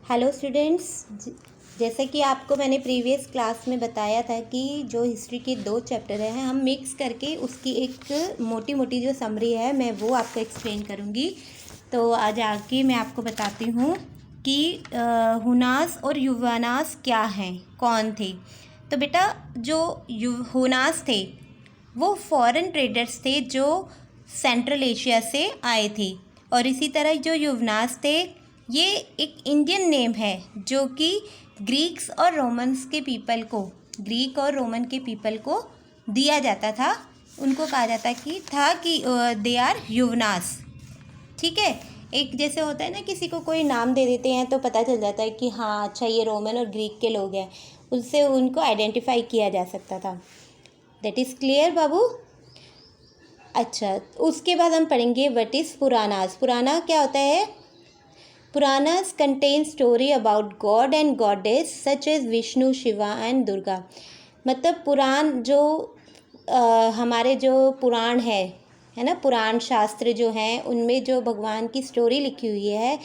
Hello students, जैसे कि आपको मैंने प्रीवियस क्लास में बताया था कि जो हिस्ट्री के 2 चैप्टर हैं हम मिक्स करके उसकी एक मोटी मोटी जो समरी है मैं वो आपको एक्सप्लेन करूँगी। तो आज आके मैं आपको बताती हूँ कि हुनास और युवानास क्या हैं, कौन थे। तो बेटा जो हुनास थे वो फॉरेन ट्रेडर्स थे जो सेंट्रल एशिया से आए थे, और इसी तरह जो युवनास थे ये एक इंडियन नेम है जो कि ग्रीक और रोमन के पीपल को दिया जाता था। उनको कहा जाता कि दे आर युवनास। ठीक है, एक जैसे होता है ना, किसी को कोई नाम दे देते हैं तो पता चल जाता है कि हाँ अच्छा ये रोमन और ग्रीक के लोग हैं, उससे उनको आइडेंटिफाई किया जा सकता था। दैट इज़ क्लियर बाबू। अच्छा, उसके बाद हम पढ़ेंगे व्हाट इज़ पुरानास। पुराना क्या होता है? Puranas contain story about god and goddess such as Vishnu, Shiva and Durga. मतलब पुराण जो हमारे जो पुराण है ना, पुराण शास्त्र जो हैं उनमें जो भगवान की स्टोरी लिखी हुई है,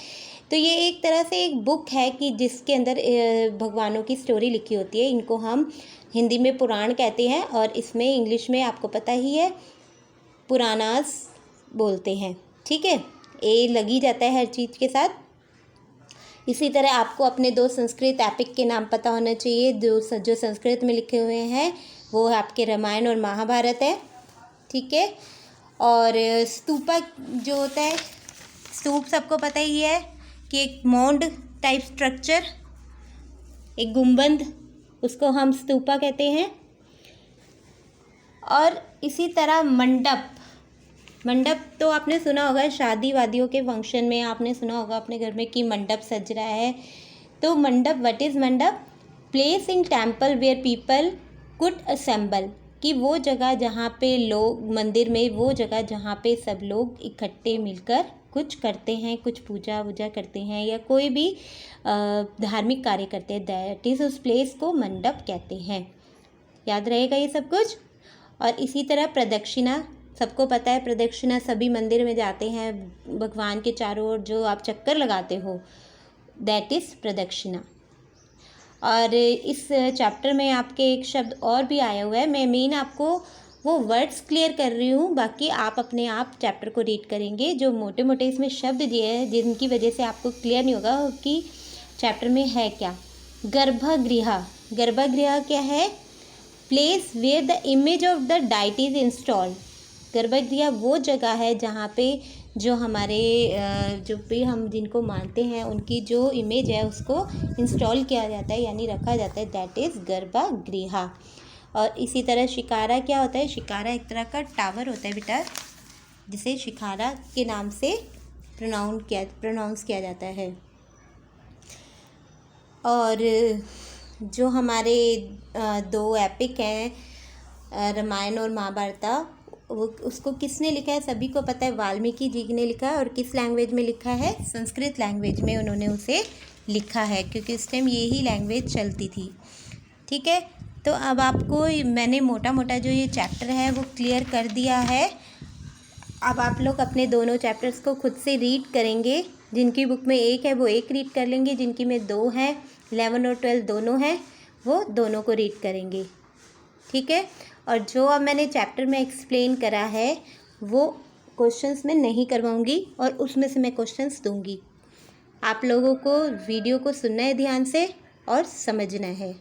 तो ये एक तरह से एक बुक है कि जिसके अंदर भगवानों की स्टोरी लिखी होती है। इनको हम हिंदी में पुराण कहते हैं और इसमें इंग्लिश में आपको पता ही है पुरानास बोलते हैं। ठीक है, ए लगी जाता है हर चीज़ के साथ। इसी तरह आपको अपने 2 संस्कृत एपिक के नाम पता होना चाहिए। जो संस्कृत में लिखे हुए हैं वो आपके रामायण और महाभारत है। ठीक है, और स्तूपा जो होता है, स्तूप सबको पता ही है कि एक मोंड टाइप स्ट्रक्चर, एक गुंबद, उसको हम स्तूपा कहते हैं। और इसी तरह मंडप तो आपने सुना होगा, शादी वादियों के फंक्शन में आपने सुना होगा अपने घर में कि मंडप सज रहा है। तो mandap, what is mandap? Place in temple where people could assemble, कि वो जगह जहाँ पे लोग, मंदिर में वो जगह जहाँ पे सब लोग इकट्ठे मिलकर कुछ करते हैं, कुछ पूजा वूजा करते हैं या कोई भी धार्मिक कार्य करते हैं, दैट इज़ उस प्लेस को मंडप कहते हैं। याद रहेगा ये सब कुछ। और इसी तरह प्रदक्षिणा, सबको पता है प्रदक्षिणा, सभी मंदिर में जाते हैं भगवान के चारों ओर जो आप चक्कर लगाते हो, दैट इज़ प्रदक्षिणा। और इस चैप्टर में आपके एक शब्द और भी आया हुआ है, मैं मेन आपको वो वर्ड्स क्लियर कर रही हूँ, बाकी आप अपने आप चैप्टर को रीड करेंगे। जो मोटे मोटे इसमें शब्द दिए हैं जिनकी वजह से आपको क्लियर नहीं होगा कि चैप्टर में है क्या। गर्भगृह क्या है? Place where the image of the deity is installed. Garbhagriha वो जगह है जहाँ पे जो हमारे जो भी हम जिनको मानते हैं उनकी जो इमेज है उसको इंस्टॉल किया जाता है, यानी रखा जाता है, दैट इज़ गर्भगृह। और इसी तरह शिकारा क्या होता है? शिकारा एक तरह का टावर होता है बेटा, जिसे शिकारा के नाम से प्रोनाउंस किया जाता है। और जो हमारे 2 एपिक हैं रामायण और महाभारत, वो उसको किसने लिखा है? सभी को पता है, वाल्मीकि जी ने लिखा है। और किस लैंग्वेज में लिखा है? संस्कृत लैंग्वेज में उन्होंने उसे लिखा है, क्योंकि उस टाइम यही लैंग्वेज चलती थी। ठीक है, तो अब आपको मैंने मोटा मोटा जो ये चैप्टर है वो क्लियर कर दिया है। अब आप लोग अपने दोनों चैप्टर्स को खुद से रीड करेंगे। जिनकी बुक में 1 है वो 1 रीड कर लेंगे, जिनकी में 2 हैं, 11 और 12 दोनों हैं, वो दोनों को रीड करेंगे। ठीक है, और जो अब मैंने चैप्टर में एक्सप्लेन करा है वो क्वेश्चंस में नहीं करवाऊंगी और उसमें से मैं क्वेश्चंस दूंगी। आप लोगों को वीडियो को सुनना है ध्यान से और समझना है।